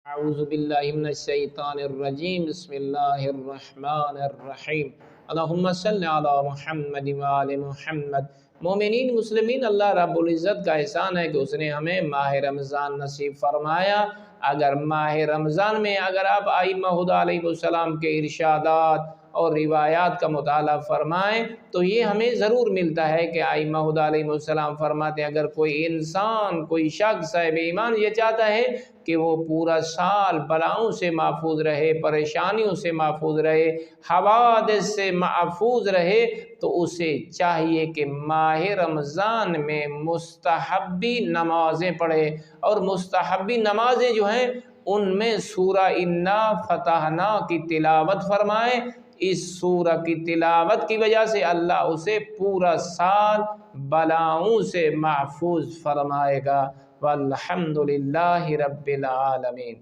अऊज़ु बिल्लाहि मिनश शैतानिर रजीम बिस्मिल्लाहिर्रहमानिर्रहीम अल्लाहुम्मा सल्लि अला मुहम्मद व आलि मुहम्मद। मोमिनीन मुस्लिमीन, अल्लाह रब्बुल इज़्ज़त का एहसान है कि उसने हमें माह रमज़ान नसीब फरमाया। अगर माह रमज़ान में अगर आप आइम्मा हुदा अलैहिस्सलाम के इरशादात और रिवायात का मुताला फरमाएँ तो ये हमें ज़रूर मिलता है कि आइम्मा हुदा अलैहिस्सलाम फरमाते हैं, अगर कोई इंसान कोई शख्स साहिब ईमान ये चाहता है कि वो पूरा साल बलाओं से महफूज रहे, परेशानियों से महफूज रहे, हवादिस से महफूज रहे, तो उसे चाहिए कि माह रमज़ान में मुस्तहब्बी नमाज़ें पढ़े। और मुस्तहब्बी नमाज़ें जो हैं उनमें सूरा इन्ना फतहना की तिलावत फरमाए। इस सूरा की तिलावत की वजह से अल्लाह उसे पूरा साल बलाओं से महफूज फरमाएगा। वल्हम्दुलिल्लाहि रब्बिल आलमीन।